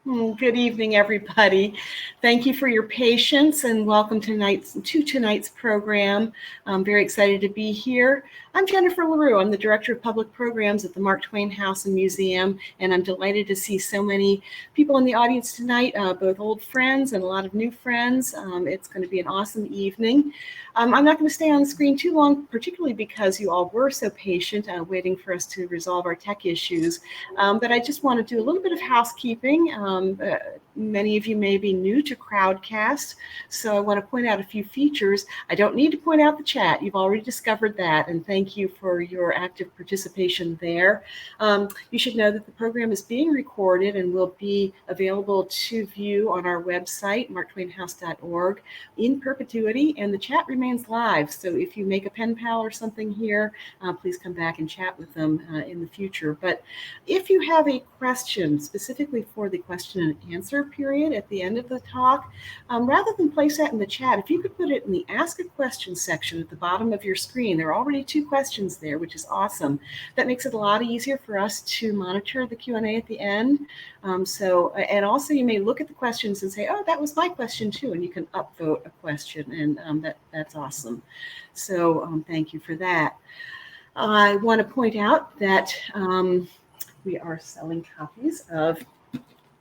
Good evening, everybody. Thank you for your patience and welcome to tonight's program. I'm very excited to be here. I'm Jennifer LaRue. I'm the Director of Public Programs at the Mark Twain House and Museum, and I'm delighted to see so many people in the audience tonight, both old friends and a lot of new friends. It's going to be an awesome evening. I'm not going to stay on the screen too long, particularly because you all were so patient waiting for us to resolve our tech issues. But I just want to do a little bit of housekeeping. Many of you may be new to Crowdcast, so I want to point out a few features. I don't need to point out the chat. You've already discovered that, and thank you for your active participation there. You should know that the program is being recorded and will be available to view on our website, marktwainhouse.org, in perpetuity, and the chat remains live. So if you make a pen pal or something here, please come back and chat with them in the future. But if you have a question specifically for the question and answer period at the end of the talk, rather than place that in the chat, if you could put it in the Ask a Question section at the bottom of your screen. There are already 2 questions there, which is awesome. That makes it a lot easier for us to monitor the Q&A at the end. And also you may look at the questions and say, oh, that was my question too, and you can upvote a question, and that's awesome. So thank you for that. I want to point out that we are selling copies of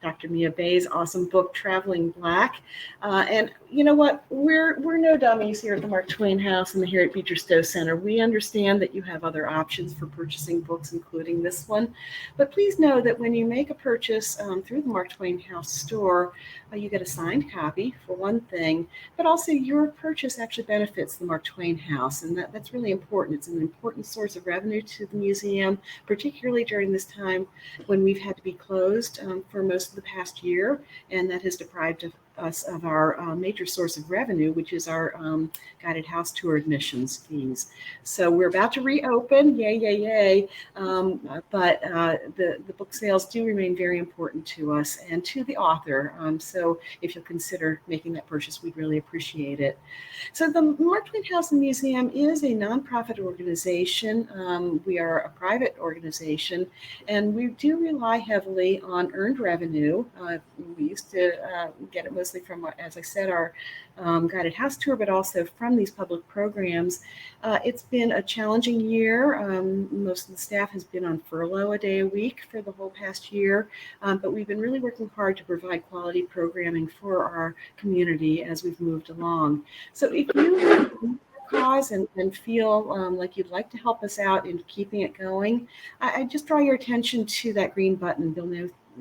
Dr. Mia Bay's awesome book, Traveling Black. And you know what? We're no dummies here at the Mark Twain House and the Harriet Beecher Stowe Center. We understand that you have other options for purchasing books, including this one. But please know that when you make a purchase through the Mark Twain House store, you get a signed copy, for one thing, but also your purchase actually benefits the Mark Twain House, and that's really important. It's an important source of revenue to the museum, particularly during this time when we've had to be closed for most of the past year, and that has deprived us of our major source of revenue, which is our guided house tour admissions fees. So we're about to reopen, yay, yay, yay. But the book sales do remain very important to us and to the author. So if you'll consider making that purchase, we'd really appreciate it. So the Mark Twain House and Museum is a nonprofit organization. We are a private organization, and we do rely heavily on earned revenue. We used to get it mostly from, as I said, our guided house tour, but also from these public programs. It's been a challenging year. Most of the staff has been on furlough a day a week for the whole past year, but we've been really working hard to provide quality programming for our community as we've moved along. So if you cause and feel like you'd like to help us out in keeping it going, I just draw your attention to that green button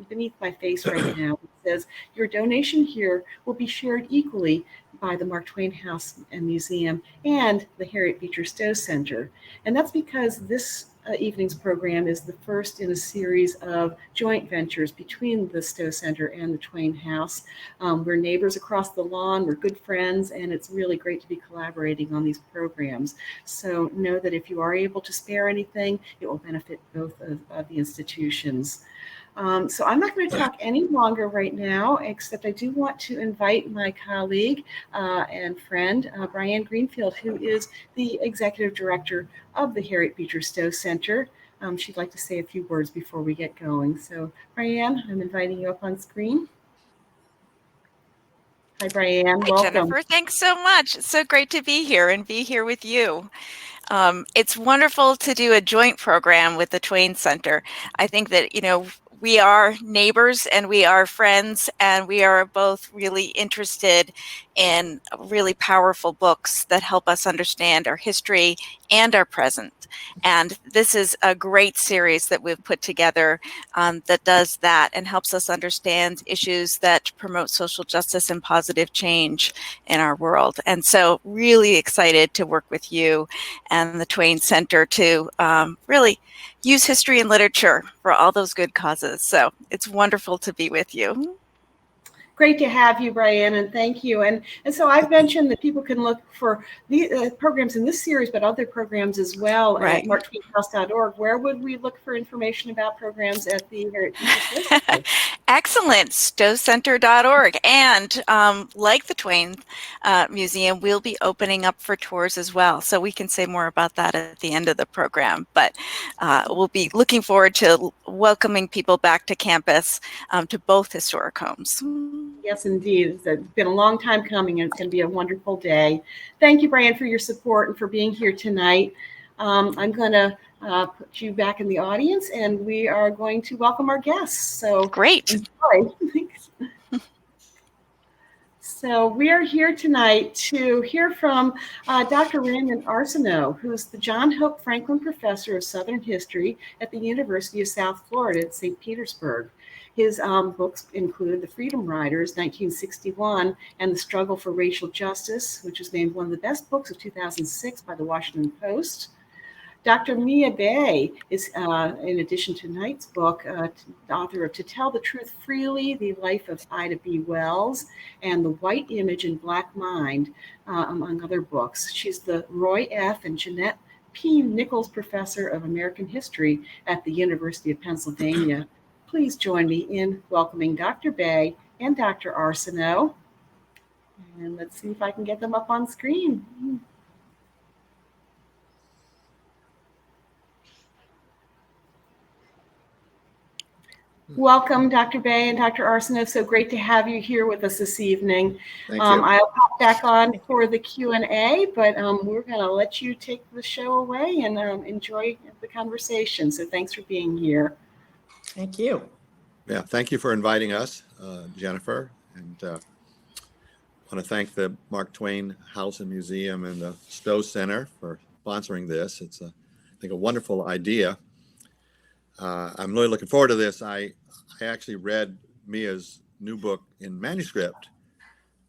beneath my face right now. It says your donation here will be shared equally by the Mark Twain House and Museum and the Harriet Beecher Stowe Center. And that's because this evening's program is the first in a series of joint ventures between the Stowe Center and the Twain House. We're neighbors across the lawn, we're good friends, and it's really great to be collaborating on these programs. So know that if you are able to spare anything, it will benefit both of the institutions. So I'm not going to talk any longer right now, except I do want to invite my colleague and friend, Brianne Greenfield, who is the Executive Director of the Harriet Beecher Stowe Center. She'd like to say a few words before we get going. So Brianne, I'm inviting you up on screen. Hi, Brianne. Hi, welcome. Jennifer. Thanks so much. It's so great to be here and be here with you. It's wonderful to do a joint program with the Twain Center. I think that, we are neighbors and we are friends, and we are both really interested in really powerful books that help us understand our history and our present. And this is a great series that we've put together that does that and helps us understand issues that promote social justice and positive change in our world. And so really excited to work with you and the Twain Center to really use history and literature for all those good causes. So it's wonderful to be with you. Great to have you, Brianne, and thank you. And so I've mentioned that people can look for the programs in this series, but other programs as well at marktwainhouse.org. Where would we look for information about programs at the Harriet Beecher Stowe Center? Excellent, stowcenter.org. And like the Twain Museum, we'll be opening up for tours as well. So we can say more about that at the end of the program. But we'll be looking forward to welcoming people back to campus to both historic homes. Yes, indeed. It's been a long time coming, and it's going to be a wonderful day. Thank you, Brian, for your support and for being here tonight. I'm going to put you back in the audience, and we are going to welcome our guests. So great. Enjoy. So we are here tonight to hear from Dr. Raymond Arsenault, who's the John Hope Franklin Professor of Southern History at the University of South Florida at St. Petersburg. His books include The Freedom Riders, 1961, and The Struggle for Racial Justice, which was named one of the best books of 2006 by the Washington Post. Dr. Mia Bay is, in addition to tonight's book, the author of To Tell the Truth Freely, The Life of Ida B. Wells, and The White Image and Black Mind, among other books. She's the Roy F. and Jeanette P. Nichols Professor of American History at the University of Pennsylvania. Please join me in welcoming Dr. Bay and Dr. Arsenault. And let's see if I can get them up on screen. Welcome, Dr. Bay and Dr. Arsenault. So great to have you here with us this evening. Thank you. I'll pop back on for the Q&A, but we're going to let you take the show away and enjoy the conversation. So thanks for being here. Thank you. Yeah, thank you for inviting us, Jennifer. And I want to thank the Mark Twain House and Museum and the Stowe Center for sponsoring this. It's, I think, a wonderful idea. I'm really looking forward to this. I actually read Mia's new book in manuscript,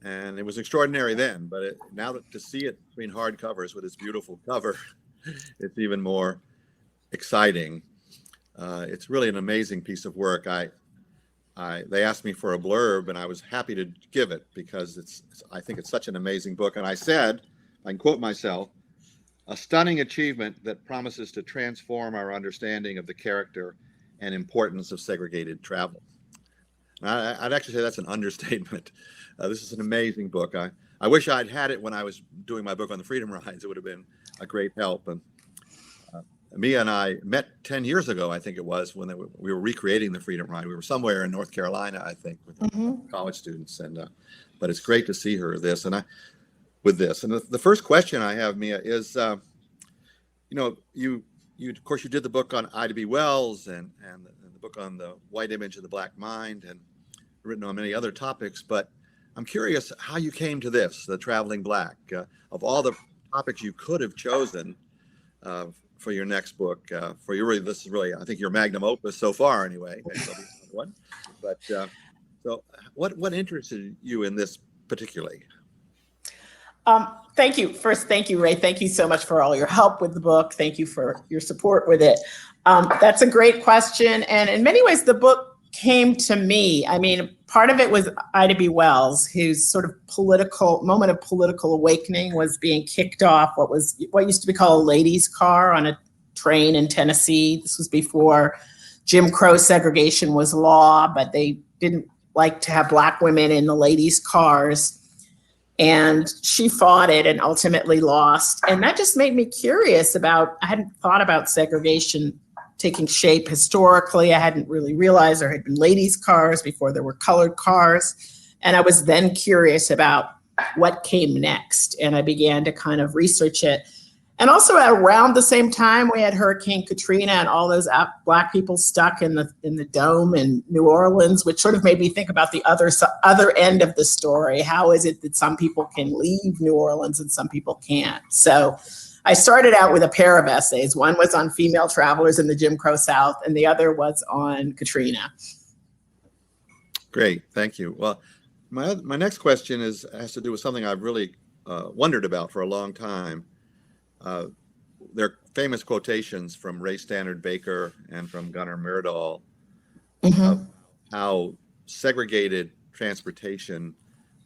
and it was extraordinary then. But now to see it between hardcovers with its beautiful cover, it's even more exciting. It's really an amazing piece of work. They asked me for a blurb, and I was happy to give it because I think it's such an amazing book. And I said, I can quote myself, "A stunning achievement that promises to transform our understanding of the character and importance of segregated travel." I'd actually say that's an understatement. This is an amazing book. I wish I'd had it when I was doing my book on the Freedom Rides. It would have been a great help. And Mia and I met 10 years ago, I think it was, when we were recreating the Freedom Ride. We were somewhere in North Carolina, I think, with college students. And but it's great to see her with this. And the first question I have, Mia, is, you of course, you did the book on Ida B. Wells and the book on the white image of the black mind, and written on many other topics. But I'm curious how you came to this, The Traveling Black. Of all the topics you could have chosen for your next book, this is really, I think, your magnum opus so far, anyway. Maybe there'll be another one. But so what interested you in this particularly? Thank you. First, thank you, Ray. Thank you so much for all your help with the book. Thank you for your support with it. That's a great question. And in many ways, the book came to me. I mean, part of it was Ida B. Wells, whose sort of moment of political awakening was being kicked off what used to be called a ladies' car on a train in Tennessee. This was before Jim Crow segregation was law, but they didn't like to have Black women in the ladies' cars. And she fought it and ultimately lost. And that just made me curious I hadn't thought about segregation taking shape historically. I hadn't really realized there had been ladies' cars before there were colored cars. And I was then curious about what came next. And I began to kind of research it. And also around the same time, we had Hurricane Katrina and all those Black people stuck in the dome in New Orleans, which sort of made me think about the other end of the story. How is it that some people can leave New Orleans and some people can't? So I started out with a pair of essays. One was on female travelers in the Jim Crow South, and the other was on Katrina. Great, thank you. Well, my next question has to do with something I've really wondered about for a long time. There are famous quotations from Ray Stannard Baker and from Gunnar Myrdal of how segregated transportation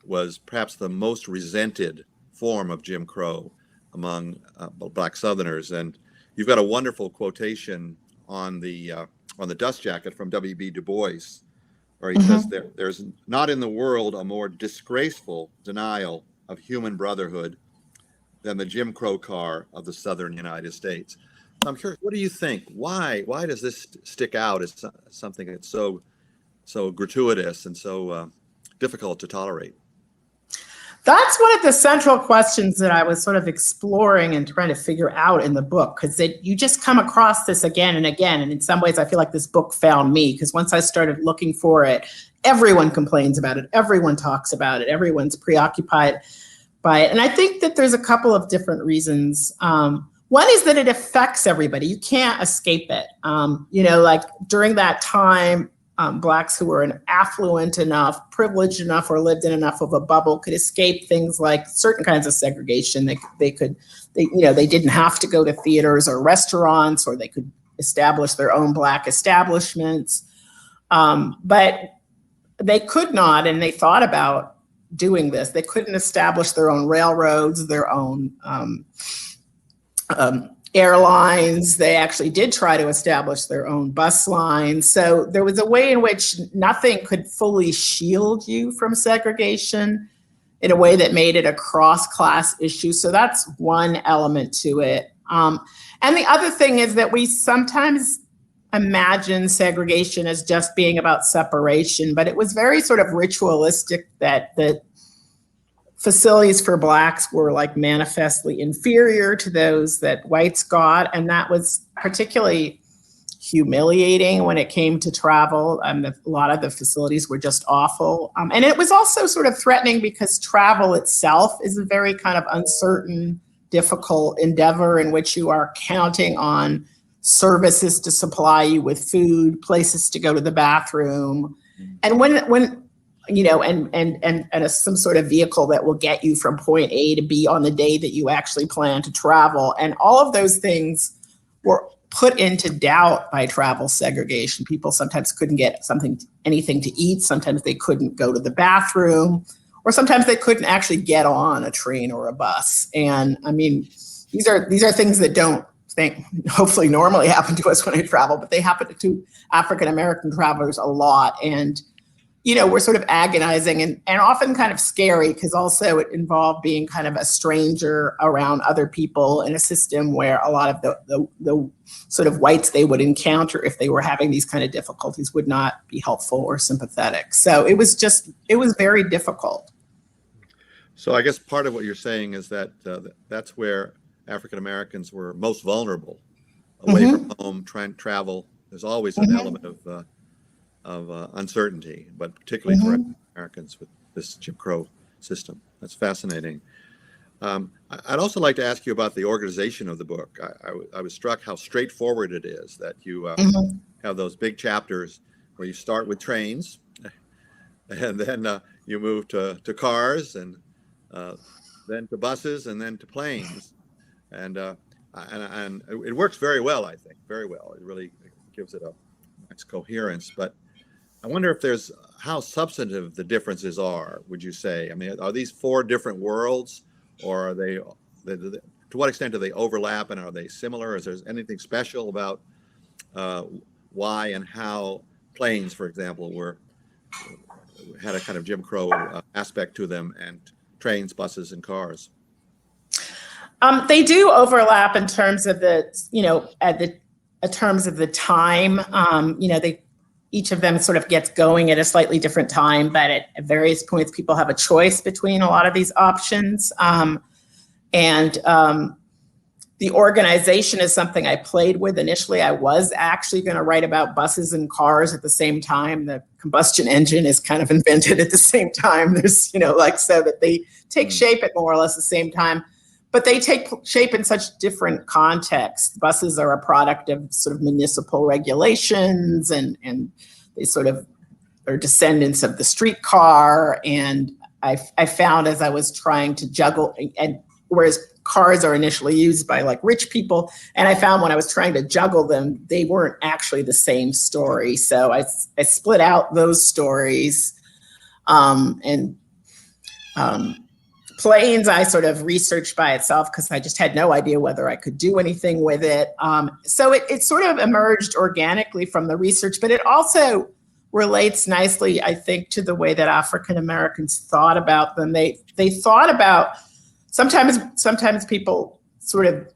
was perhaps the most resented form of Jim Crow among Black Southerners. And you've got a wonderful quotation on the dust jacket from W.B. Du Bois, where he says there's not in the world a more disgraceful denial of human brotherhood than the Jim Crow car of the Southern United States. So I'm curious, what do you think? Why does this stick out as something that's so gratuitous and so difficult to tolerate? That's one of the central questions that I was sort of exploring and trying to figure out in the book, because you just come across this again and again. And in some ways, I feel like this book found me, because once I started looking for it, everyone complains about it. Everyone talks about it. Everyone's preoccupied by it. And I think that there's a couple of different reasons. One is that it affects everybody. You can't escape it. Like during that time, Blacks who were affluent enough, privileged enough, or lived in enough of a bubble could escape things like certain kinds of segregation. They didn't have to go to theaters or restaurants, or they could establish their own Black establishments. But they could not, and they thought about doing this. They couldn't establish their own railroads, their own airlines. They actually did try to establish their own bus lines. So there was a way in which nothing could fully shield you from segregation in a way that made it a cross-class issue. So that's one element to it. And the other thing is that we sometimes imagine segregation as just being about separation, but it was very sort of ritualistic that facilities for Blacks were like manifestly inferior to those that whites got. And that was particularly humiliating when it came to travel. A lot of the facilities were just awful. And it was also sort of threatening because travel itself is a very kind of uncertain, difficult endeavor in which you are counting on services to supply you with food, places to go to the bathroom. And when some sort of vehicle that will get you from point A to B on the day that you actually plan to travel. And all of those things were put into doubt by travel segregation. People sometimes couldn't get anything to eat. Sometimes they couldn't go to the bathroom, or sometimes they couldn't actually get on a train or a bus. And I mean, these are things that don't hopefully normally happen to us when I travel, but they happen to African-American travelers a lot. And we're sort of agonizing and often kind of scary, because also it involved being kind of a stranger around other people in a system where a lot of the sort of whites they would encounter if they were having these kind of difficulties would not be helpful or sympathetic. So it was very difficult. So I guess part of what you're saying is that that's where African Americans were most vulnerable, away from home, trying to travel. There's always an element of uncertainty, but particularly for Americans with this Jim Crow system. That's fascinating. I'd also like to ask you about the organization of the book. I was struck how straightforward it is, that you have those big chapters where you start with trains, and then you move to cars, and then to buses, and then to planes. And it works very well, I think, very well. It really gives it a nice coherence. But I wonder if how substantive the differences are, would you say? I mean, are these four different worlds, or are they, to what extent do they overlap, and are they similar? Is there anything special about why and how planes, for example, had a kind of Jim Crow aspect to them, and trains, buses, and cars? They do overlap in terms of terms of the time. Each of them sort of gets going at a slightly different time, but at various points, people have a choice between a lot of these options. The organization is something I played with initially. I was actually going to write about buses and cars at the same time. The combustion engine is kind of invented at the same time. There's, so that they take shape at more or less the same time. But they take shape in such different contexts. Buses are a product of sort of municipal regulations, and they sort of are descendants of the streetcar. And I found, as I was trying to juggle, and whereas cars are initially used by like rich people, and I found when I was trying to juggle them, they weren't actually the same story. So I split out those stories, planes, I sort of researched by itself because I just had no idea whether I could do anything with it. So it sort of emerged organically from the research, but it also relates nicely, I think, to the way that African Americans thought about them. They thought about, sometimes people sort of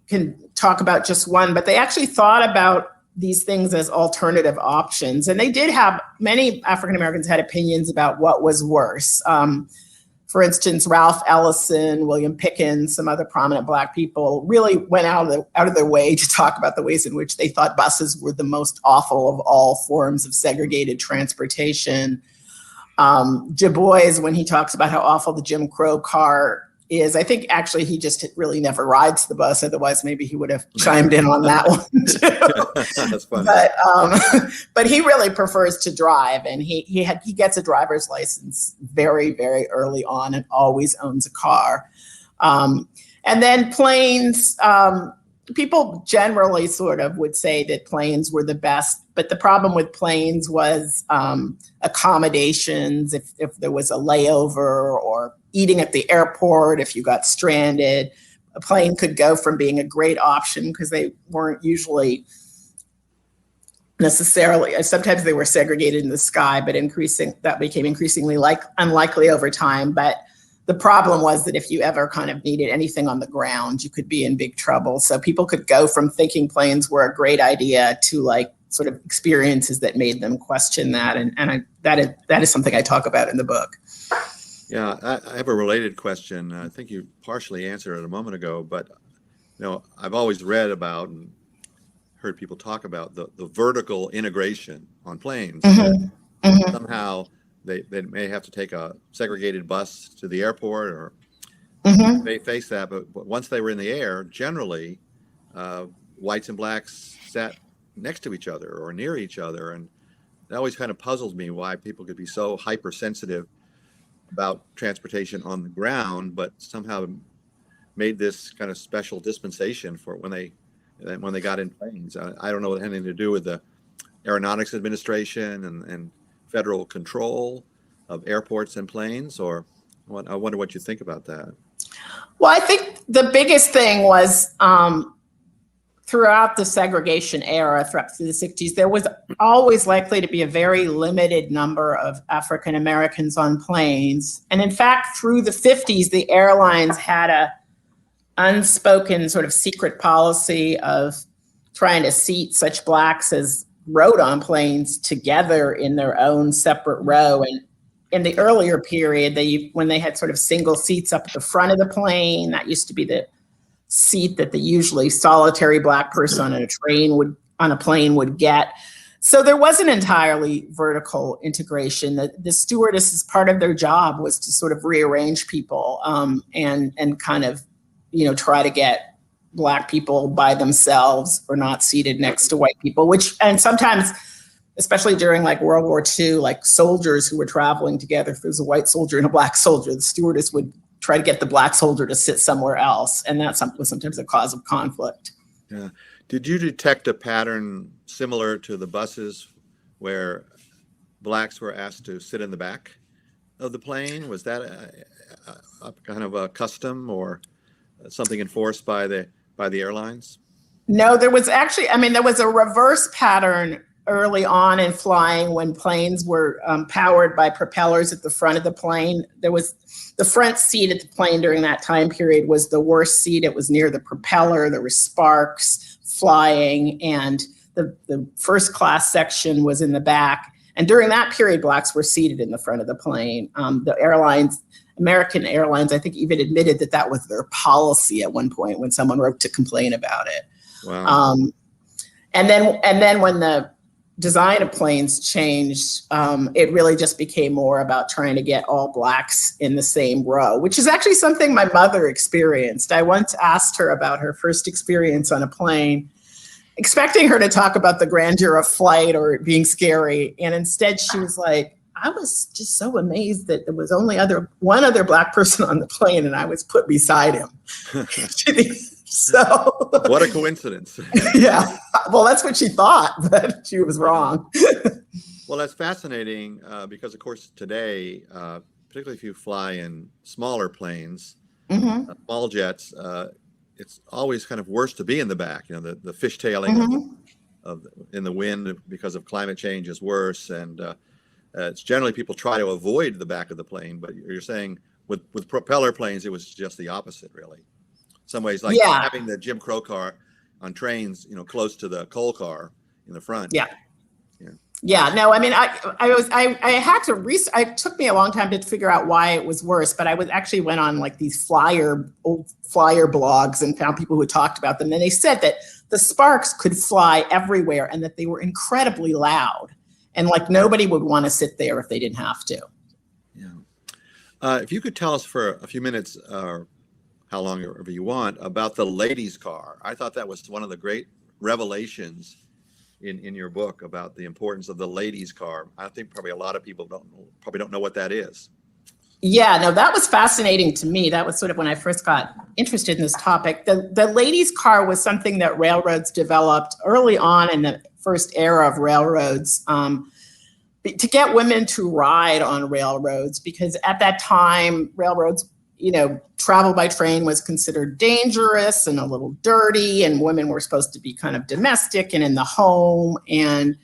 can talk about just one, but they actually thought about these things as alternative options. And they did have, many African Americans had opinions about what was worse. For instance, Ralph Ellison, William Pickens, some other prominent Black people really went out of their way to talk about the ways in which they thought buses were the most awful of all forms of segregated transportation. Du Bois, when he talks about how awful the Jim Crow car is, I think actually he just really never rides the bus. Otherwise, maybe he would have chimed in on that one too. That's funny. But he really prefers to drive, and he gets a driver's license very, very early on, and always owns a car. And then planes. People generally sort of would say that planes were the best, but the problem with planes was accommodations. If there was a layover, or eating at the airport, if you got stranded, a plane could go from being a great option because they weren't usually necessarily, sometimes they were segregated in the sky, but that became increasingly unlikely over time. But the problem was that if you ever kind of needed anything on the ground, you could be in big trouble. So people could go from thinking planes were a great idea to like sort of experiences that made them question that. And that is something I talk about in the book. Yeah, I have a related question. I think you partially answered it a moment ago, but I've always read about and heard people talk about the vertical integration on planes. Mm-hmm. Mm-hmm. Somehow they may have to take a segregated bus to the airport, or Mm-hmm. they face that. But once they were in the air, generally, whites and blacks sat next to each other or near each other. And that always kind of puzzles me why people could be so hypersensitive about transportation on the ground, but somehow made this kind of special dispensation for when they got in planes. I don't know what it had anything to do with the Aeronautics Administration and federal control of airports and planes, or what? I wonder what you think about that. Well, I think the biggest thing was throughout the segregation era, through the 60s, there was always likely to be a very limited number of African Americans on planes. And in fact, through the 50s, the airlines had a unspoken sort of secret policy of trying to seat such blacks as rode on planes together in their own separate row. And in the earlier period, when they had sort of single seats up at the front of the plane, that used to be the seat that the usually solitary black person on a plane would get. So there wasn't entirely vertical integration. The stewardess, part of their job was to sort of rearrange people and kind of, try to get black people by themselves or not seated next to white people, and sometimes, especially during like World War II, like soldiers who were traveling together, if there was a white soldier and a black soldier, the stewardess would try to get the black soldier to sit somewhere else. And that was sometimes a cause of conflict. Yeah. Did you detect a pattern similar to the buses where blacks were asked to sit in the back of the plane? Was that a kind of a custom or something enforced by the airlines? No, there was actually, there was a reverse pattern early on in flying when planes were powered by propellers at the front of the plane. There was the front seat at the plane during that time period was the worst seat. It was near the propeller. There were sparks flying, and the first class section was in the back. And during that period, blacks were seated in the front of the plane. The airlines, American Airlines, I think even admitted that was their policy at one point when someone wrote to complain about it. Wow. And then when the design of planes changed, it really just became more about trying to get all blacks in the same row, which is actually something my mother experienced. I once asked her about her first experience on a plane, expecting her to talk about the grandeur of flight or it being scary. And instead she was like, I was just so amazed that there was only one other black person on the plane and I was put beside him. So what a coincidence. Yeah, well, that's what she thought, but she was wrong. Well, that's fascinating because, of course, today, particularly if you fly in smaller planes, Mm-hmm. Small jets, it's always kind of worse to be in the back. The fishtailing of in the wind because of climate change is worse, and it's generally people try to avoid the back of the plane. But you're saying with propeller planes, it was just the opposite, really. In some ways, like having the Jim Crow car on trains, close to the coal car in the front. Yeah, no, I mean, I had to it took me a long time to figure out why it was worse, but I went on like these old flyer blogs and found people who talked about them. And they said that the sparks could fly everywhere and that they were incredibly loud, and like nobody would want to sit there if they didn't have to. Yeah. If you could tell us for a few minutes, or how long ever you want, about the ladies' car. I thought that was one of the great revelations in your book about the importance of the ladies' car. I think probably a lot of people don't know what that is. Yeah, no, that was fascinating to me. That was sort of when I first got interested in this topic. The ladies' car was something that railroads developed early on in the first era of railroads to get women to ride on railroads, because at that time, railroads, travel by train was considered dangerous and a little dirty, and women were supposed to be kind of domestic and in the home. And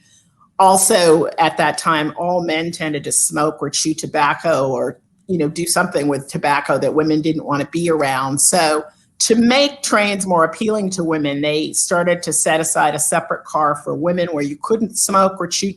also at that time, all men tended to smoke or chew tobacco or, do something with tobacco that women didn't want to be around. So to make trains more appealing to women, they started to set aside a separate car for women where you couldn't smoke or chew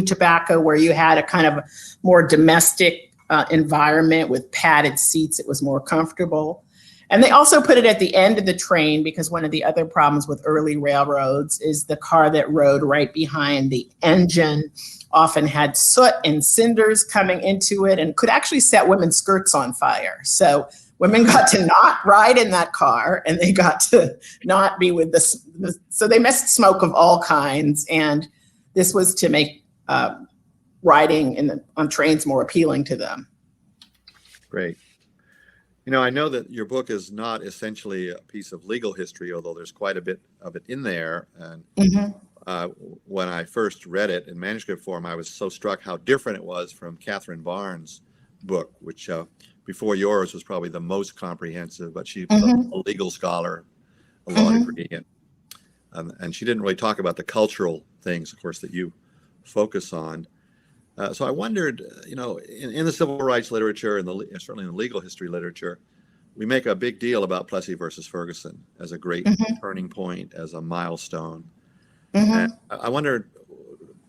tobacco, where you had a kind of more domestic environment with padded seats. It was more comfortable. And they also put it at the end of the train, because one of the other problems with early railroads is the car that rode right behind the engine often had soot and cinders coming into it and could actually set women's skirts on fire. So women got to not ride in that car, and they got to not be with so they missed smoke of all kinds. And this was to make riding on trains more appealing to them. Great. I know that your book is not essentially a piece of legal history, although there's quite a bit of it in there. And when I first read it in manuscript form, I was so struck how different it was from Catherine Barnes' book, which before yours was probably the most comprehensive, but she was a legal scholar, a law degree, and she didn't really talk about the cultural things, of course, that you focus on. So I wondered, in the civil rights literature and certainly in the legal history literature, we make a big deal about Plessy versus Ferguson as a great turning point, as a milestone. And I wondered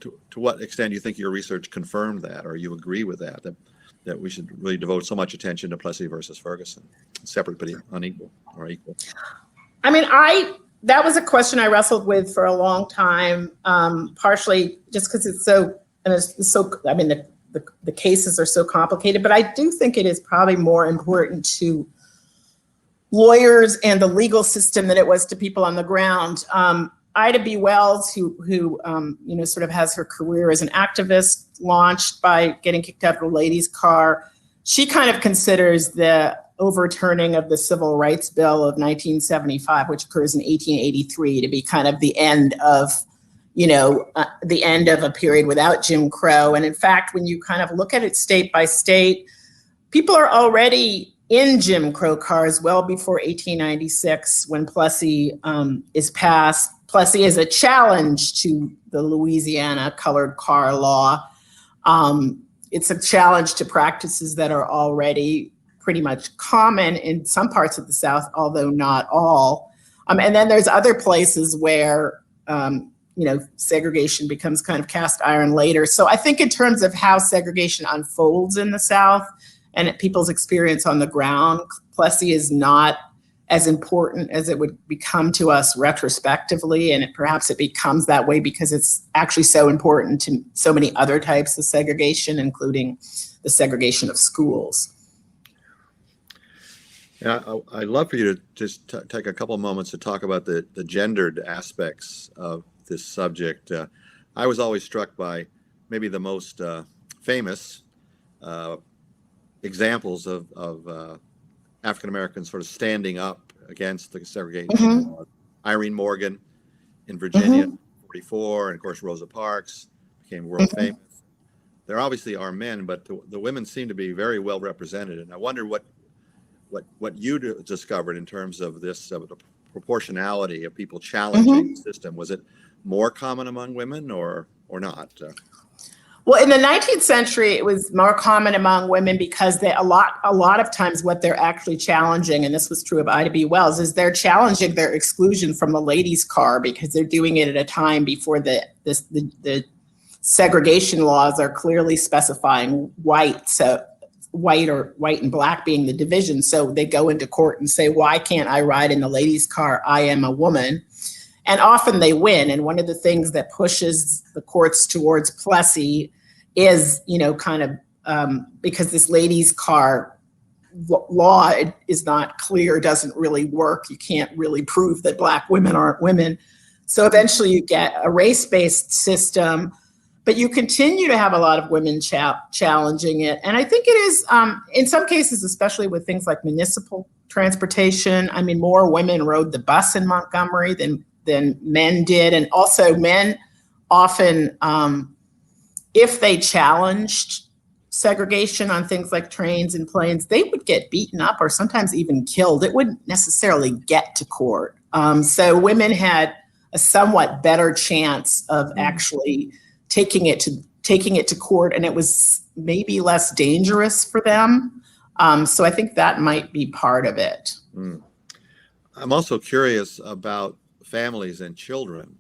to what extent you think your research confirmed that, or you agree with that we should really devote so much attention to Plessy versus Ferguson, separate but unequal or equal. I mean, that was a question I wrestled with for a long time, partially just because it's so. And it's so, I mean, the cases are so complicated, but I do think it is probably more important to lawyers and the legal system than it was to people on the ground. Ida B. Wells, who sort of has her career as an activist launched by getting kicked out of the ladies' car, she kind of considers the overturning of the Civil Rights Bill of 1975, which occurs in 1883, to be kind of the end of the end of a period without Jim Crow. And in fact, when you kind of look at it state by state, people are already in Jim Crow cars well before 1896, when Plessy is passed. Plessy is a challenge to the Louisiana colored car law. It's a challenge to practices that are already pretty much common in some parts of the South, although not all. And then there's other places where segregation becomes kind of cast iron later. So I think in terms of how segregation unfolds in the South and people's experience on the ground, Plessy is not as important as it would become to us retrospectively. And perhaps it becomes that way because it's actually so important to so many other types of segregation, including the segregation of schools. Yeah, I'd love for you to just take a couple of moments to talk about the gendered aspects of this subject. I was always struck by maybe the most famous examples of African Americans sort of standing up against the segregation laws. Irene Morgan in Virginia, 1944, and of course Rosa Parks became world famous. There obviously are men, but the women seem to be very well represented. And I wonder what you discovered in terms of this the proportionality of people challenging the system. Was it more common among women or not? Well, in the 19th century, it was more common among women because a lot of times what they're actually challenging, and this was true of Ida B. Wells, is they're challenging their exclusion from the ladies' car because they're doing it at a time before the segregation laws are clearly specifying white. So white and black being the division. So they go into court and say, why can't I ride in the ladies' car? I am a woman. And often they win. And one of the things that pushes the courts towards Plessy is, because this ladies' car law is not clear, doesn't really work. You can't really prove that black women aren't women. So eventually you get a race-based system, but you continue to have a lot of women challenging it. And I think it is, in some cases, especially with things like municipal transportation, more women rode the bus in Montgomery than men did. And also men often, if they challenged segregation on things like trains and planes, they would get beaten up or sometimes even killed. It wouldn't necessarily get to court. So women had a somewhat better chance of actually taking it to court, and it was maybe less dangerous for them. So I think that might be part of it. I'm also curious about families and children,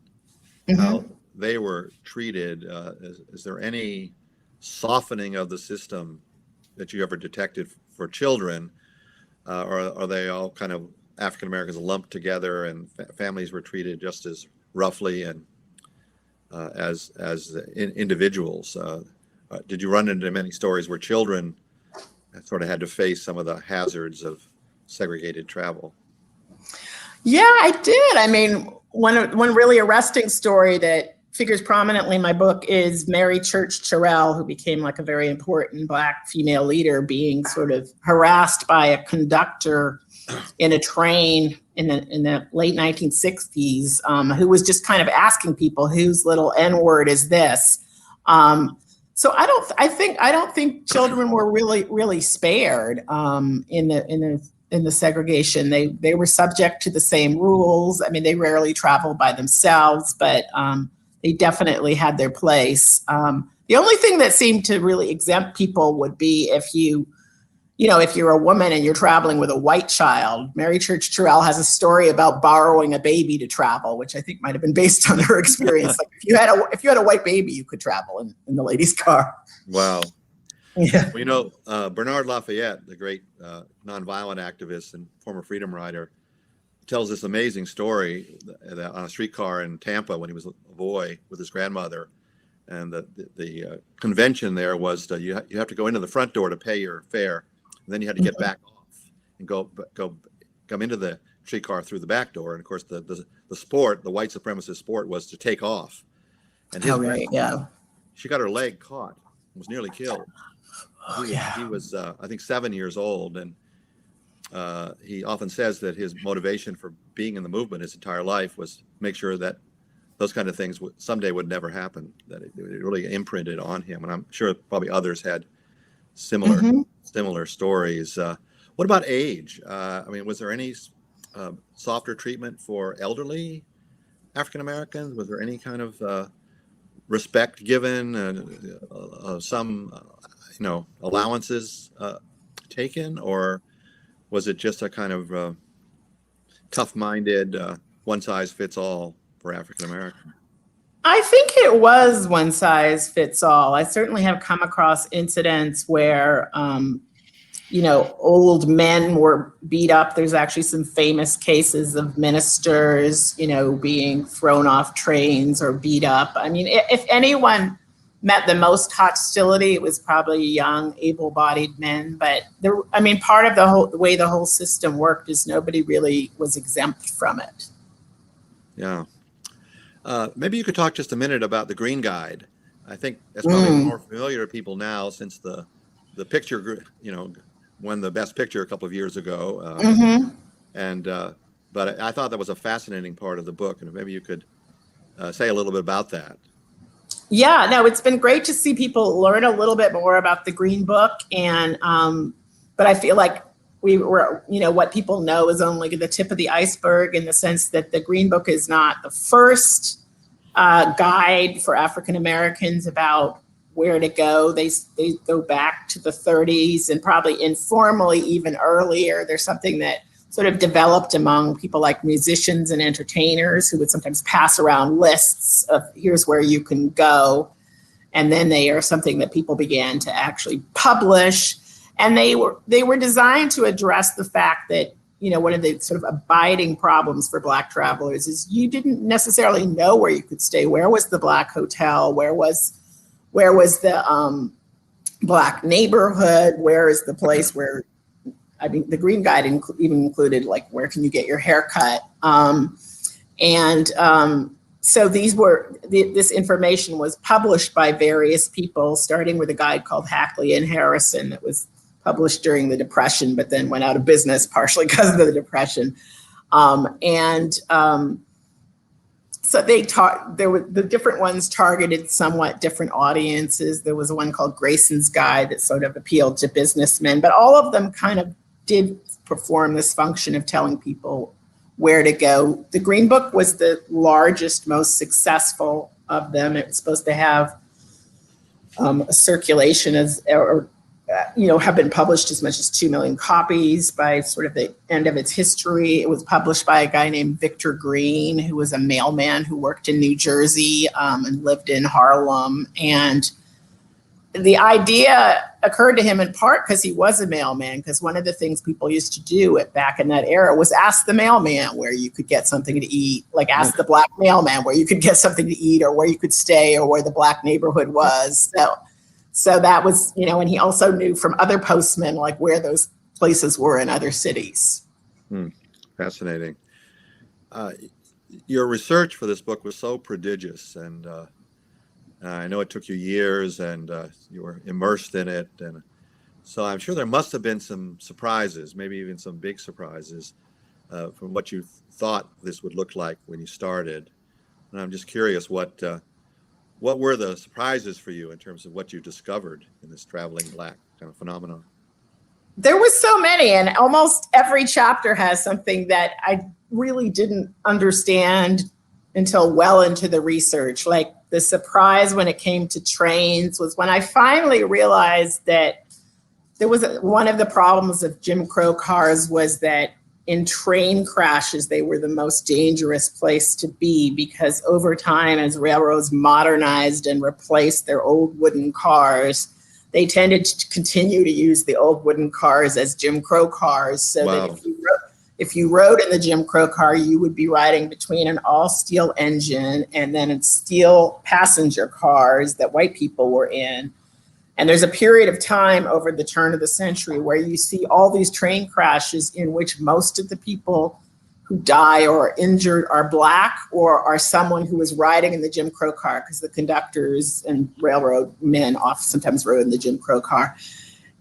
how they were treated. Is there any softening of the system that you ever detected for children? Or are they all kind of African Americans lumped together and families were treated just as roughly and as individuals? Did you run into many stories where children sort of had to face some of the hazards of segregated travel? Yeah, I did. One really arresting story that figures prominently in my book is Mary Church Terrell, who became like a very important Black female leader, being sort of harassed by a conductor in a train in the late 1960s, who was just kind of asking people, whose little N-word is this? So I don't think children were really spared in the segregation. They were subject to the same rules. They rarely traveled by themselves, but they definitely had their place. The only thing that seemed to really exempt people would be if you're a woman and you're traveling with a white child. Mary Church Terrell has a story about borrowing a baby to travel, which I think might have been based on her experience. Like if you had a white baby, you could travel in the ladies' car. Wow. Yeah. Well, Bernard Lafayette, the great nonviolent activist and former freedom rider, tells this amazing story that on a streetcar in Tampa when he was a boy with his grandmother. And the convention there was you have to go into the front door to pay your fare. And then you had to get back off and come into the streetcar through the back door. And of course, the white supremacist sport was to take off. And she got her leg caught and was nearly killed. He was I think 7 years old, and he often says that his motivation for being in the movement his entire life was to make sure that those kind of things someday would never happen, that it really imprinted on him. And I'm sure probably others had similar stories. What about age? Was there any softer treatment for elderly African Americans? Was there any kind of respect given, some allowances taken, or was it just a kind of tough-minded, one-size-fits-all for African Americans? I think it was one size fits all. I certainly have come across incidents where, old men were beat up. There's actually some famous cases of ministers, being thrown off trains or beat up. If anyone met the most hostility, it was probably young, able-bodied men. But part of the way the whole system worked is nobody really was exempt from it. Yeah. Maybe you could talk just a minute about the Green Guide. I think that's probably more familiar to people now since the picture, won the Best Picture a couple of years ago. But I thought that was a fascinating part of the book, and maybe you could say a little bit about that. Yeah, no, it's been great to see people learn a little bit more about the Green Book, and but I feel like we were, what people know is only the tip of the iceberg, in the sense that the Green Book is not the first guide for African Americans about where to go. They go back to the 30s and probably informally even earlier. There's something that sort of developed among people like musicians and entertainers who would sometimes pass around lists of here's where you can go. And then they are something that people began to actually publish. And they were designed to address the fact that, you know, one of the sort of abiding problems for Black travelers is you didn't necessarily know where you could stay. Where was the Black hotel? Where was the Black neighborhood? Where is the place where, I mean, the Green Guide even included like, where can you get your hair cut? So this information was published by various people, starting with a guide called Hackley and Harrison that was published during the Depression, but then went out of business partially because of the Depression. So the different ones targeted somewhat different audiences. There was one called Grayson's Guide that sort of appealed to businessmen, but all of them kind of did perform this function of telling people where to go. The Green Book was the largest, most successful of them. It was supposed to have a circulation have been published as much as 2 million copies by sort of the end of its history. It was published by a guy named Victor Green, who was a mailman who worked in New Jersey and lived in Harlem. And the idea occurred to him in part because he was a mailman, because one of the things people used to do back in that era was ask the mailman where you could get something to eat, like ask the Black mailman where you could get something to eat or where you could stay or where the Black neighborhood was. So that was, you know, and he also knew from other postmen like where those places were in other cities. Fascinating. Your research for this book was so prodigious, and I know it took you years, and you were immersed in it. And so I'm sure there must have been some surprises, maybe even some big surprises from what you thought this would look like when you started. And I'm just curious, what were the surprises for you in terms of what you discovered in this traveling Black kind of phenomenon? There was so many, and almost every chapter has something that I really didn't understand until well into the research. Like the surprise when it came to trains was when I finally realized that there was one of the problems of Jim Crow cars was that in train crashes, they were the most dangerous place to be, because over time, as railroads modernized and replaced their old wooden cars, they tended to continue to use the old wooden cars as Jim Crow cars. So that if you rode in the Jim Crow car, you would be riding between an all steel engine and then steel passenger cars that white people were in. And there's a period of time over the turn of the century where you see all these train crashes in which most of the people who die or are injured are Black or are someone who was riding in the Jim Crow car, because the conductors and railroad men sometimes rode in the Jim Crow car.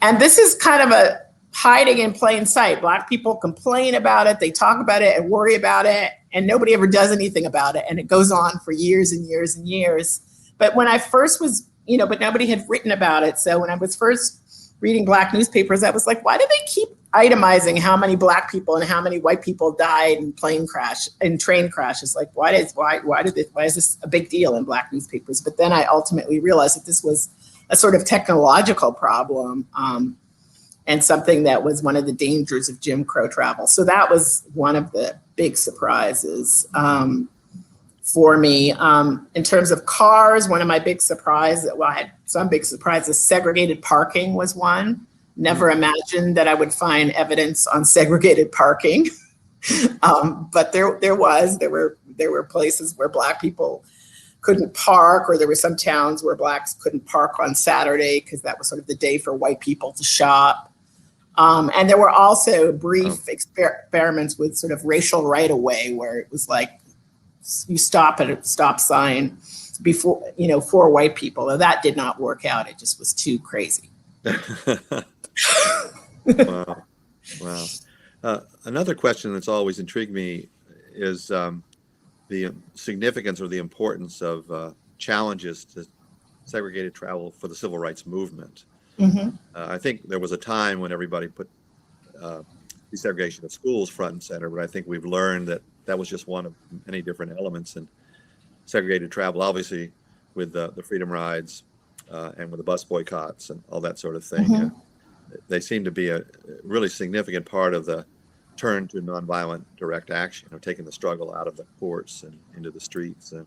And this is kind of a hiding in plain sight. Black people complain about it, they talk about it and worry about it, and nobody ever does anything about it. And it goes on for years and years and years. But when I first was, but nobody had written about it. So when I was first reading Black newspapers, I was like, why do they keep itemizing how many Black people and how many white people died in train crashes? Like, why is this a big deal in Black newspapers? But then I ultimately realized that this was a sort of technological problem and something that was one of the dangers of Jim Crow travel. So that was one of the big surprises for me. In terms of cars, one of my big surprises, I had some big surprises. Segregated parking was one. Never imagined that I would find evidence on segregated parking. But there were places where Black people couldn't park, or there were some towns where Blacks couldn't park on Saturday because that was sort of the day for white people to shop. And there were also brief experiments with sort of racial right-of-way, where it was like you stop at a stop sign before, for white people. Though that did not work out. It just was too crazy. Wow. Another question that's always intrigued me is the significance or the importance of challenges to segregated travel for the civil rights movement. Mm-hmm. I think there was a time when everybody put desegregation of schools front and center, but I think we've learned that was just one of many different elements. And segregated travel, obviously with the freedom rides and with the bus boycotts and all that sort of thing. Mm-hmm. They seem to be a really significant part of the turn to nonviolent direct action, taking the struggle out of the courts and into the streets. And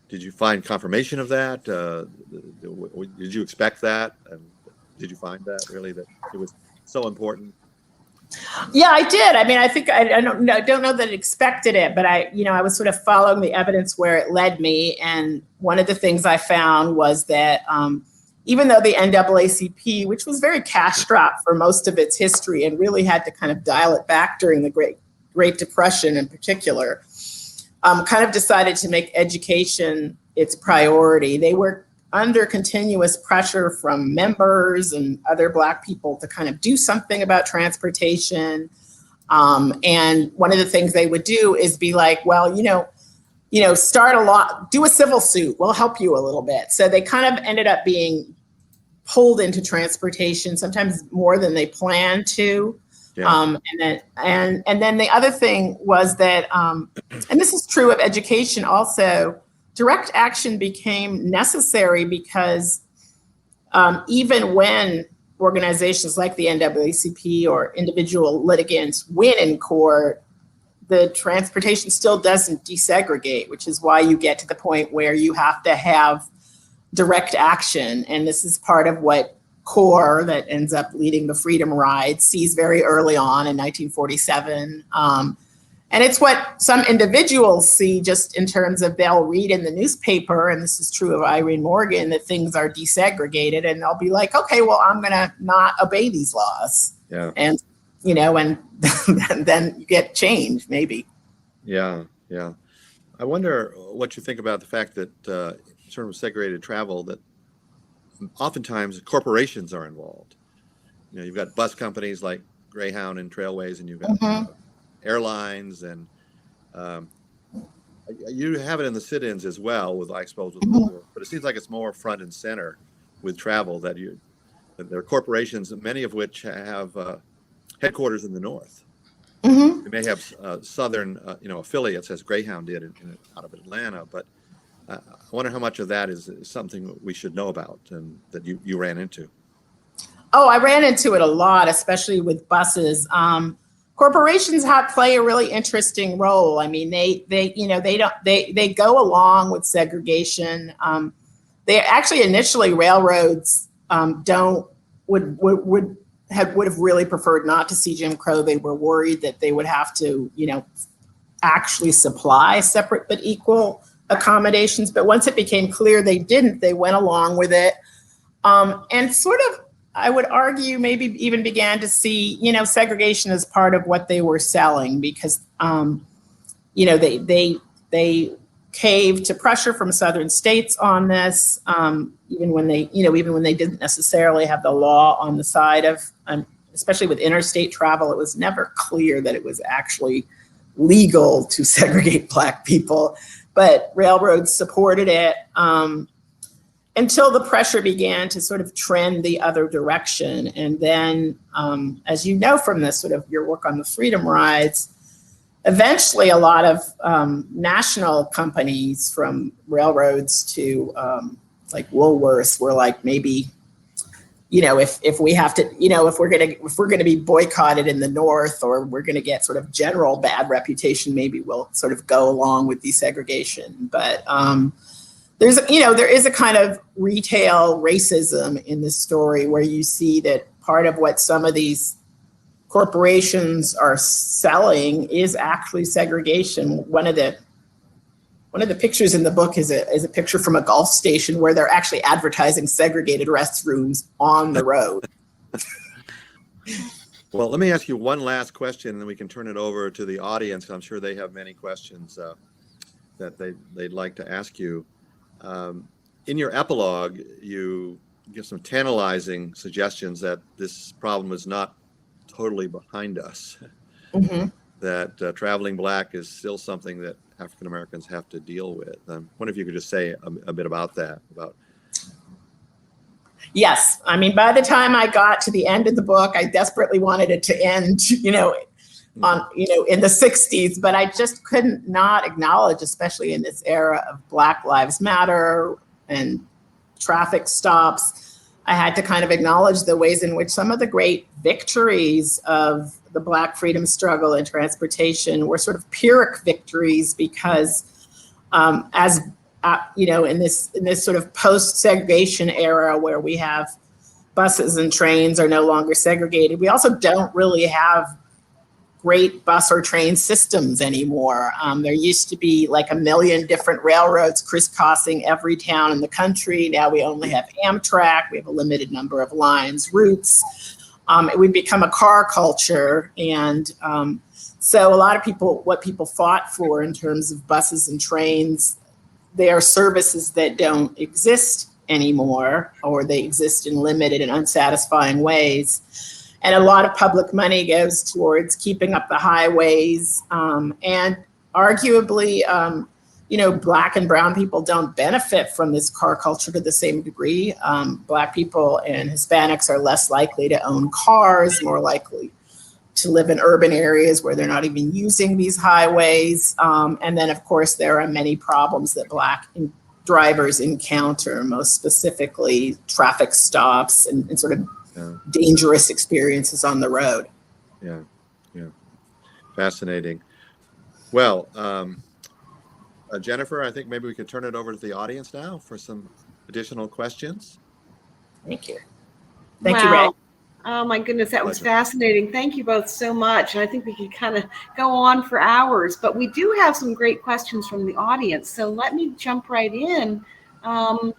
did you find confirmation of that? Did you expect that? And did you find that really that it was so important? Yeah, I did. I mean, I think I don't know that I expected it, but I was sort of following the evidence where it led me. And one of the things I found was that even though the NAACP, which was very cash-strapped for most of its history and really had to kind of dial it back during the Great Depression in particular, kind of decided to make education its priority. They were under continuous pressure from members and other Black people to kind of do something about transportation. And one of the things they would do is be like, well, do a civil suit. We'll help you a little bit. So they kind of ended up being pulled into transportation, sometimes more than they planned to. Yeah. And then the other thing was that, and this is true of education also, direct action became necessary because even when organizations like the NAACP or individual litigants win in court, the transportation still doesn't desegregate, which is why you get to the point where you have to have direct action. And this is part of what CORE, that ends up leading the Freedom Ride, sees very early on in 1947. And it's what some individuals see just in terms of they'll read in the newspaper, and this is true of Irene Morgan, that things are desegregated, and they'll be like, okay, well, I'm gonna not obey these laws. Yeah. And, and then you get change, maybe. Yeah, yeah. I wonder what you think about the fact that in terms of segregated travel, that oftentimes corporations are involved. You've got bus companies like Greyhound and Trailways, and you've got airlines, and you have it in the sit-ins as well with, I suppose, but it seems like it's more front and center with travel, that there are corporations, many of which have headquarters in the north. They may have southern affiliates, as Greyhound did out of Atlanta, but I wonder how much of that is something we should know about and that you ran into. Oh, I ran into it a lot, especially with buses. Corporations play a really interesting role. I mean, they go along with segregation. They actually initially, railroads would have really preferred not to see Jim Crow. They were worried that they would have to actually supply separate but equal accommodations. But once it became clear they didn't, they went along with it, and sort of, I would argue, maybe even began to see, segregation as part of what they were selling, because, they caved to pressure from southern states on this, even when they didn't necessarily have the law on the side of, especially with interstate travel, it was never clear that it was actually legal to segregate Black people, but railroads supported it. Until the pressure began to sort of trend the other direction. And then, as you know from this sort of your work on the Freedom Rides, eventually a lot of national companies, from railroads to like Woolworths, were like, maybe, if we have to, if we're gonna be boycotted in the North, or we're gonna get sort of general bad reputation, maybe we'll sort of go along with desegregation. But there is a kind of retail racism in this story, where you see that part of what some of these corporations are selling is actually segregation. One of the pictures in the book is a picture from a Gulf station where they're actually advertising segregated restrooms on the road. Well, let me ask you one last question, and then we can turn it over to the audience. I'm sure they have many questions that they'd like to ask you. In your epilogue, you give some tantalizing suggestions that this problem is not totally behind us, that traveling Black is still something that African Americans have to deal with. I wonder if you could just say a bit about that. Yes, I mean, by the time I got to the end of the book, I desperately wanted it to end, in the 60s, but I just couldn't not acknowledge, especially in this era of Black Lives Matter and traffic stops, I had to kind of acknowledge the ways in which some of the great victories of the Black freedom struggle in transportation were sort of Pyrrhic victories, because in this sort of post-segregation era where we have buses and trains are no longer segregated, we also don't really have great bus or train systems anymore. There used to be like 1 million different railroads crisscrossing every town in the country. Now we only have Amtrak. We have a limited number of lines, routes. We've become a car culture. And so a lot of what people fought for in terms of buses and trains, they are services that don't exist anymore, or they exist in limited and unsatisfying ways. And a lot of public money goes towards keeping up the highways. And arguably, Black and brown people don't benefit from this car culture to the same degree. Black people and Hispanics are less likely to own cars, more likely to live in urban areas where they're not even using these highways. And then, of course, there are many problems that Black drivers encounter, most specifically traffic stops and sort of dangerous experiences on the road. Yeah. Fascinating. Well, Jennifer, I think maybe we could turn it over to the audience now for some additional questions. Thank you. Thank you, Ray. Oh my goodness, that was fascinating. Thank you both so much. And I think we could kind of go on for hours, but we do have some great questions from the audience. So let me jump right in. I'm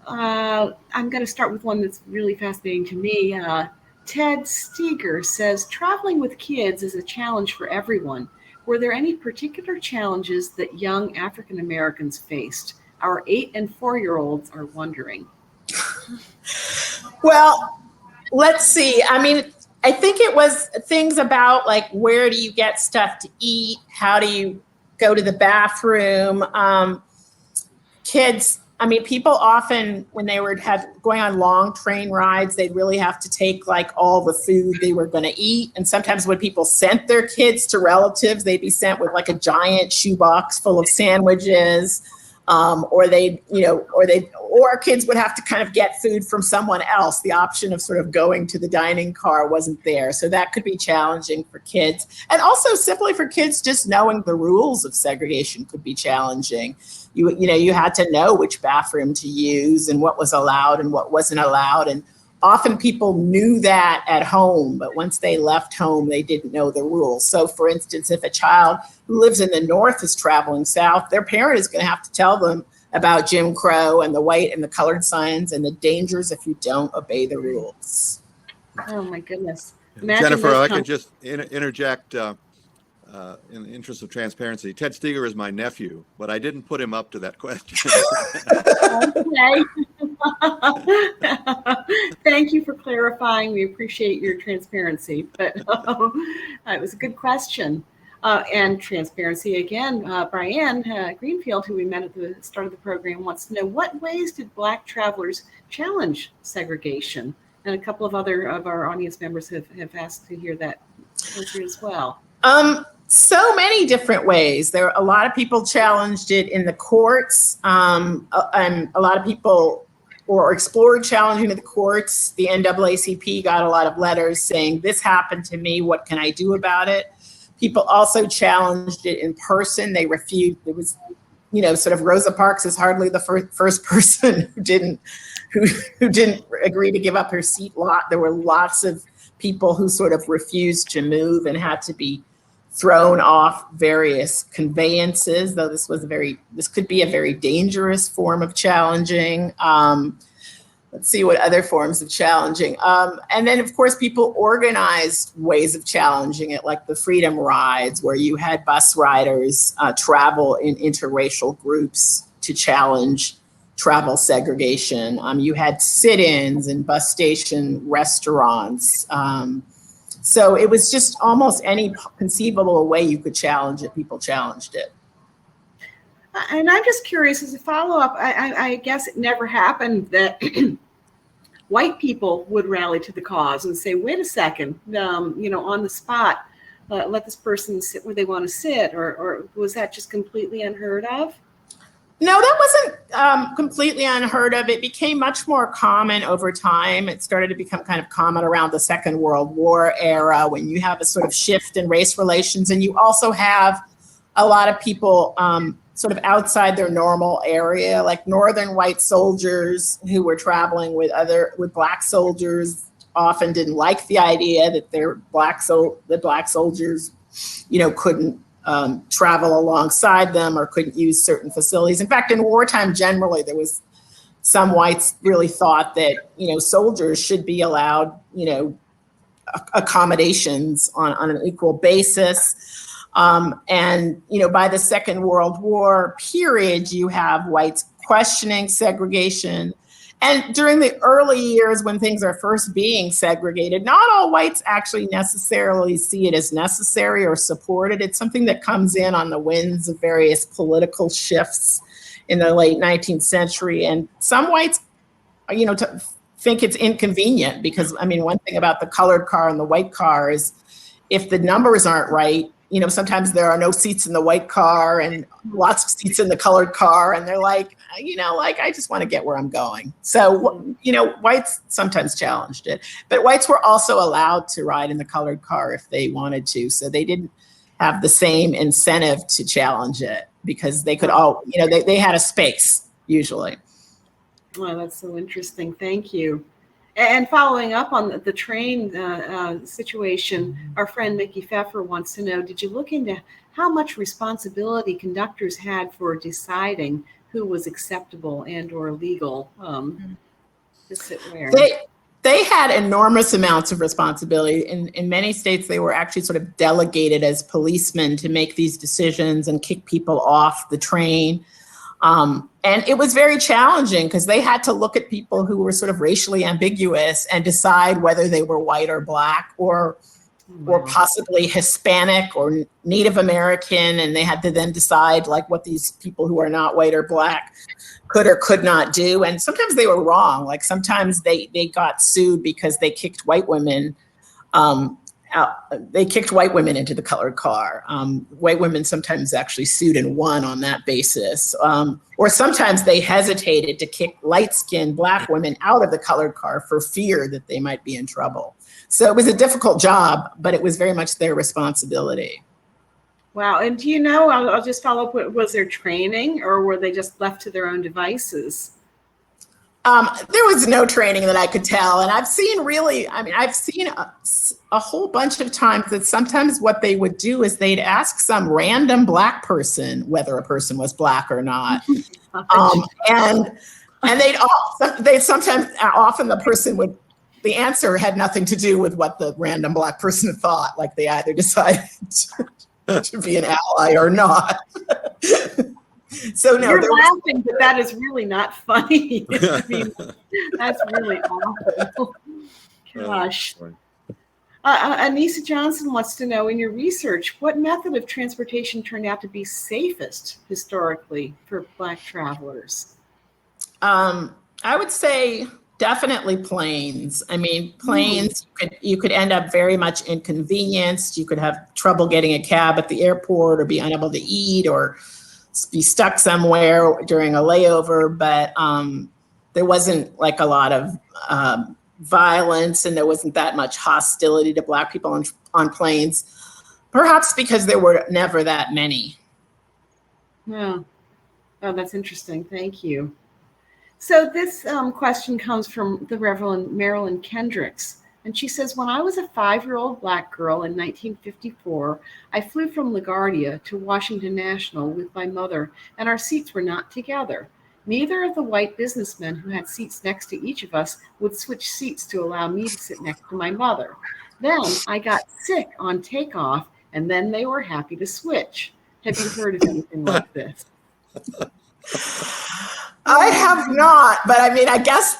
going to start with one that's really fascinating to me. Ted Steger says, traveling with kids is a challenge for everyone. Were there any particular challenges that young African Americans faced? Our 8 and 4-year-olds are wondering. Well, let's see. I mean, I think it was things about like, where do you get stuff to eat? How do you go to the bathroom? Kids, I mean, people often, when they were going on long train rides, they'd really have to take like all the food they were going to eat. And sometimes when people sent their kids to relatives, they'd be sent with like a giant shoebox full of sandwiches. Or kids would have to kind of get food from someone else. The option of sort of going to the dining car wasn't there. So that could be challenging for kids. And also simply for kids, just knowing the rules of segregation could be challenging. You had to know which bathroom to use and what was allowed and what wasn't allowed. And often people knew that at home, but once they left home, they didn't know the rules. So for instance, if a child who lives in the North is traveling south, their parent is going to have to tell them about Jim Crow and the white and the colored signs and the dangers if you don't obey the rules. Oh my goodness. Jennifer, I can just interject in the interest of transparency. Ted Steger is my nephew, but I didn't put him up to that question. Okay. Thank you for clarifying. We appreciate your transparency, but it was a good question. And transparency again. Brian Greenfield, who we met at the start of the program, wants to know, what ways did Black travelers challenge segregation? And a couple of other of our audience members have asked to hear that answer as well. So many different ways. There are a lot of people challenged it in the courts, and a lot of people or explored challenging it in the courts. The NAACP got a lot of letters saying, this happened to me, what can I do about it? People also challenged it in person. They refused. It was, sort of Rosa Parks is hardly the first person who didn't agree to give up her seat. There were lots of people who sort of refused to move and had to be thrown off various conveyances, though this could be a very dangerous form of challenging. Let's see what other forms of challenging. And then, of course, people organized ways of challenging it, like the Freedom Rides, where you had bus riders travel in interracial groups to challenge travel segregation. You had sit-ins in bus station restaurants. So it was just almost any conceivable way you could challenge it, people challenged it. And I'm just curious, as a follow-up, I guess it never happened that white people would rally to the cause and say, wait a second, on the spot, let this person sit where they want to sit, or was that just completely unheard of? No, that wasn't completely unheard of. It became much more common over time. It started to become kind of common around the Second World War era, when you have a sort of shift in race relations, and you also have a lot of people sort of outside their normal area, like northern white soldiers who were traveling with black soldiers, often didn't like the idea that the black soldiers, couldn't travel alongside them or couldn't use certain facilities. In fact, in wartime generally, there was some whites really thought that, soldiers should be allowed, accommodations on an equal basis. And by the Second World War period, you have whites questioning segregation. And during the early years when things are first being segregated, not all whites actually necessarily see it as necessary or support it. It's something that comes in on the winds of various political shifts in the late 19th century. And some whites, think it's inconvenient because, one thing about the colored car and the white car is if the numbers aren't right, sometimes there are no seats in the white car and lots of seats in the colored car. And they're like, I just want to get where I'm going. So, whites sometimes challenged it, but whites were also allowed to ride in the colored car if they wanted to. So they didn't have the same incentive to challenge it because they could all, they had a space usually. Well, that's so interesting. Thank you. And following up on the train situation, our friend Mickey Pfeffer wants to know, did you look into how much responsibility conductors had for deciding who was acceptable and or legal to sit where? They had enormous amounts of responsibility. In many states, they were actually sort of delegated as policemen to make these decisions and kick people off the train. And it was very challenging because they had to look at people who were sort of racially ambiguous and decide whether they were white or black or possibly Hispanic or Native American. And they had to then decide like what these people who are not white or black could or could not do. And sometimes they were wrong. Like sometimes they got sued because they kicked white women into the colored car. White women sometimes actually sued and won on that basis. Or sometimes they hesitated to kick light-skinned black women out of the colored car for fear that they might be in trouble. So it was a difficult job, but it was very much their responsibility. Wow. And do you know, I'll just follow up, was there training or were they just left to their own devices? There was no training that I could tell. And I've seen a whole bunch of times that sometimes what they would do is they'd ask some random black person whether a person was black or not. And often the person the answer had nothing to do with what the random black person thought. Like they either decided to be an ally or not. So no, you're laughing, but that is really not funny. That's really awful. Gosh. Anissa Johnson wants to know, in your research, what method of transportation turned out to be safest historically for Black travelers? I would say definitely planes. Planes, you could end up very much inconvenienced. You could have trouble getting a cab at the airport or be unable to eat or be stuck somewhere during a layover, but there wasn't like a lot of violence and there wasn't that much hostility to Black people on planes, perhaps because there were never that many. Yeah. Oh, that's interesting. Thank you. So this question comes from the Reverend Marilyn Kendricks. And she says, when I was a 5-year-old Black girl in 1954, I flew from LaGuardia to Washington National with my mother, and our seats were not together. Neither of the white businessmen who had seats next to each of us would switch seats to allow me to sit next to my mother. Then I got sick on takeoff, and then they were happy to switch. Have you heard of anything like this? I have not, but I guess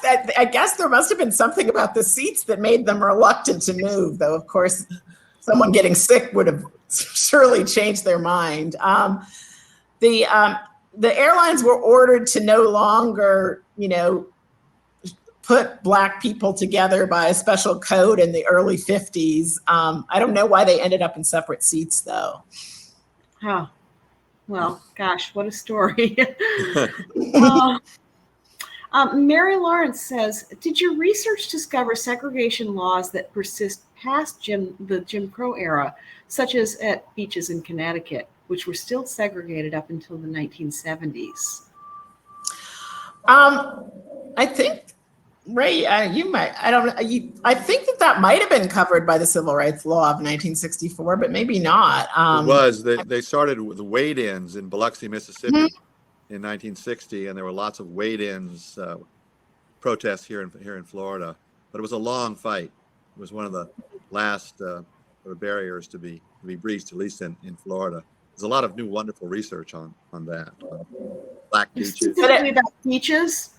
there must have been something about the seats that made them reluctant to move, though of course someone getting sick would have surely changed their mind. The airlines were ordered to no longer, put Black people together by a special code in the early 50s. I don't know why they ended up in separate seats, though. Huh. Well, gosh, what a story. Mary Lawrence says, did your research discover segregation laws that persist past the Jim Crow era, such as at beaches in Connecticut, which were still segregated up until the 1970s? I think, Ray, you might, I don't know, I think that might have been covered by the Civil Rights Law of 1964, but maybe not. It was. They started with wade-ins in Biloxi, Mississippi in 1960, and there were lots of wade-ins, protests here in Florida. But it was a long fight. It was one of the last barriers to be breached, at least in Florida. There's a lot of new wonderful research on that. Black beaches. Specifically about beaches?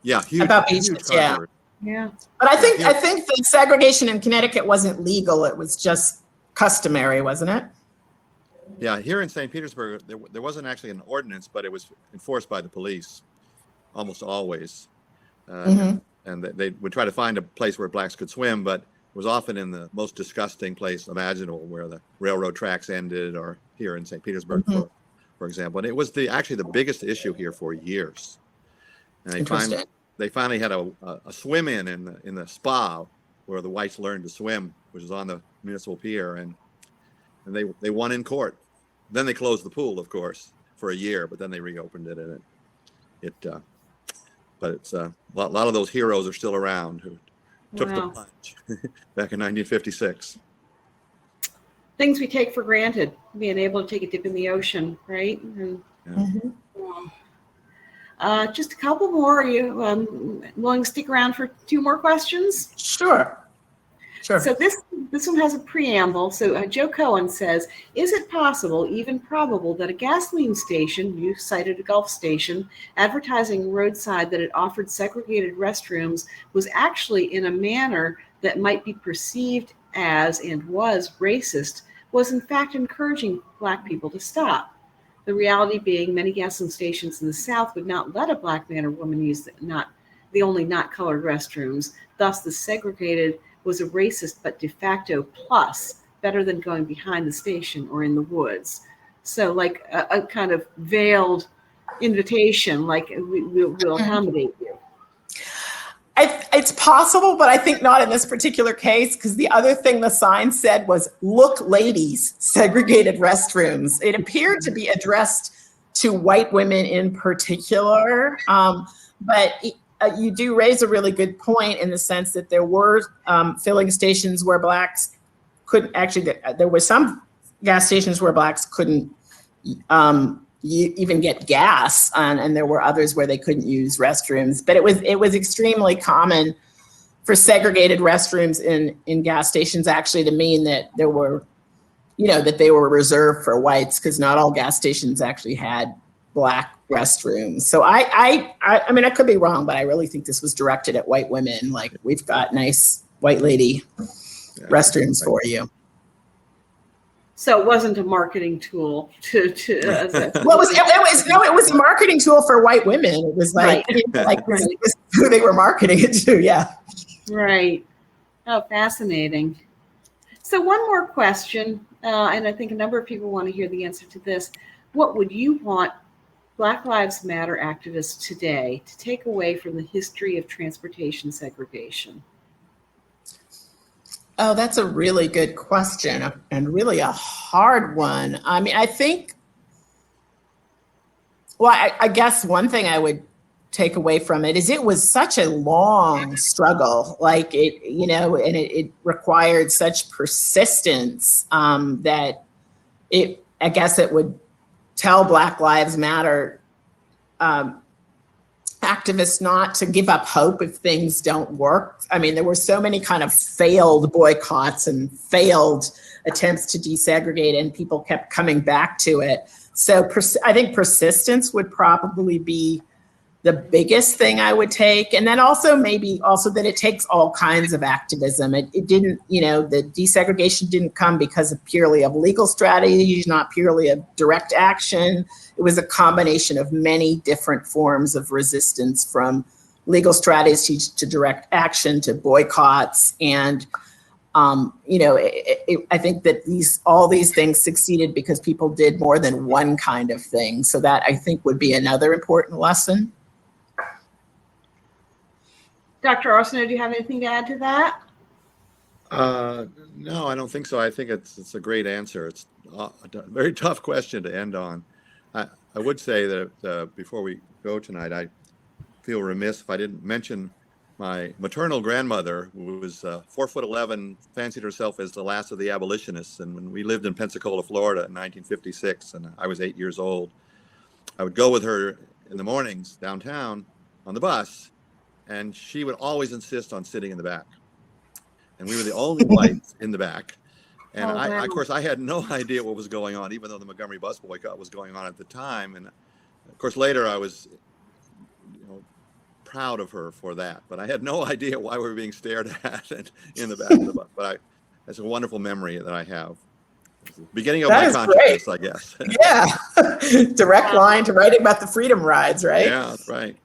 Yeah, huge. About beaches, huge yeah. Yeah. But I think the segregation in Connecticut wasn't legal. It was just customary, wasn't it? Yeah, here in St. Petersburg, there wasn't actually an ordinance, but it was enforced by the police almost always. And they would try to find a place where Blacks could swim, but it was often in the most disgusting place imaginable, where the railroad tracks ended, or here in St. Petersburg, for example. And it was actually the biggest issue here for years. And they finally had a swim in the spa where the whites learned to swim, which is on the municipal pier, and they won in court. Then they closed the pool, of course, for a year, but then they reopened it, and but it's a lot of those heroes are still around who took the plunge back in 1956. Things we take for granted, being able to take a dip in the ocean, right? And, just a couple more. Are you willing to stick around for two more questions? Sure. So this one has a preamble. So Joe Cohen says, is it possible, even probable, that a gasoline station, you cited a Gulf station, advertising roadside that it offered segregated restrooms was actually in a manner that might be perceived as and was racist, was in fact encouraging Black people to stop? The reality being many gasoline stations in the South would not let a Black man or woman use the only not colored restrooms. Thus, the segregated was a racist but de facto plus, better than going behind the station or in the woods. So like a kind of veiled invitation, like we'll accommodate you. It's possible, but I think not in this particular case, because the other thing the sign said was, look, ladies, segregated restrooms. It appeared to be addressed to white women in particular, but you do raise a really good point in the sense that there were filling stations where Blacks couldn't actually, there were some gas stations where Blacks couldn't even get gas, and there were others where they couldn't use restrooms. But it was extremely common for segregated restrooms in gas stations actually to mean that there were, that they were reserved for whites, because not all gas stations actually had Black restrooms. So I mean, I could be wrong, but I really think this was directed at white women. Like, we've got nice white lady restrooms for you. So it wasn't a marketing tool to well, it was a marketing tool for white women. It was like, this is who they were marketing it to. Yeah. Right. Oh, fascinating. So one more question, and I think a number of people want to hear the answer to this. What would you want Black Lives Matter activists today to take away from the history of transportation segregation? Oh, that's a really good question, and really a hard one. I mean, I think, well, I guess one thing I would take away from it is it was such a long struggle, like it, and it required such persistence that I guess it would tell Black Lives Matter activists not to give up hope if things don't work. I mean, there were so many kind of failed boycotts and failed attempts to desegregate, and people kept coming back to it. So I think persistence would probably be the biggest thing I would take. And then maybe that it takes all kinds of activism. It didn't, the desegregation didn't come because of purely of legal strategies, not purely of direct action. It was a combination of many different forms of resistance, from legal strategies to direct action, to boycotts. And, I think that all these things succeeded because people did more than one kind of thing. So that, I think, would be another important lesson. Dr. Arsenault, do you have anything to add to that? No, I don't think so. I think it's a great answer. It's a very tough question to end on. I would say that before we go tonight, I feel remiss if I didn't mention my maternal grandmother, who was 4'11", fancied herself as the last of the abolitionists. And when we lived in Pensacola, Florida in 1956, and I was 8 years old, I would go with her in the mornings downtown on the bus, and she would always insist on sitting in the back. And we were the only whites in the back. And wow. of course, I had no idea what was going on, even though the Montgomery bus boycott was going on at the time. And of course, later I was proud of her for that. But I had no idea why we were being stared at in the back of the bus. But that's a wonderful memory that I have. Beginning of my consciousness, I guess. Yeah. Direct line to writing about the freedom rides, right? Yeah, that's right.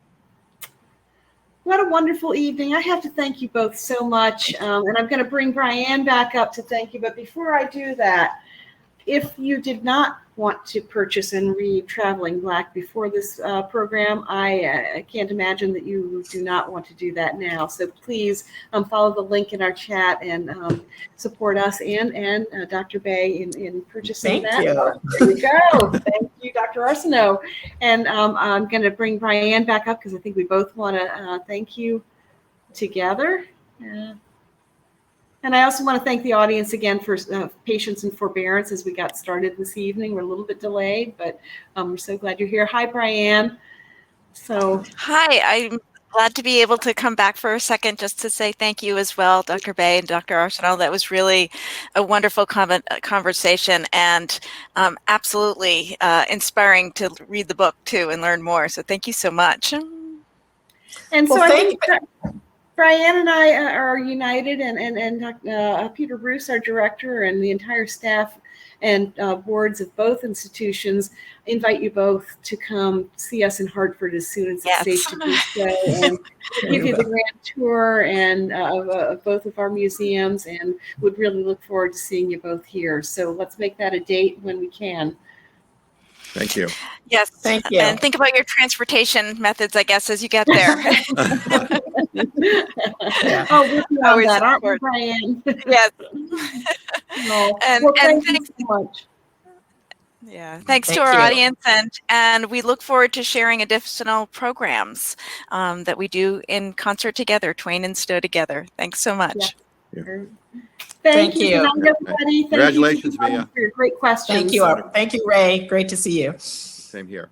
What a wonderful evening. I have to thank you both so much. And I'm going to bring Brianne back up to thank you. But before I do that, if you did not want to purchase and read Traveling Black before this program, I can't imagine that you do not want to do that now. So please follow the link in our chat and support us and Dr. Bay in purchasing that. Thank you. There you go. Thank you, Dr. Arsenault. And I'm going to bring Brianne back up because I think we both want to thank you together. And I also want to thank the audience again for patience and forbearance as we got started this evening. We're a little bit delayed, but we're so glad you're here. Hi, Brianne. Hi, I'm glad to be able to come back for a second just to say thank you as well, Dr. Bay and Dr. Arsenault. That was really a wonderful conversation and absolutely inspiring to read the book too and learn more. So thank you so much. And so I think Brianne and I are united, and Peter Bruce, our director, and the entire staff and boards of both institutions invite you both to come see us in Hartford as soon as it's safe to do so, and give you the grand tour and of both of our museums, and would really look forward to seeing you both here. So let's make that a date when we can. Thank you. Yes. Thank you. And think about your transportation methods, I guess, as you get there. Oh, we're beyond that, aren't we, Brian? Yes. No. And thank you thanks so much. Yeah, thanks Thank to our you. audience, and we look forward to sharing additional programs that we do in concert together, Twain and Stowe together. Thanks so much. Yeah. Yeah. Thank you. you. Good night, everybody. Congratulations, Thank you Mia. for your great questions. Thank you, Ray. Great to see you. Same here.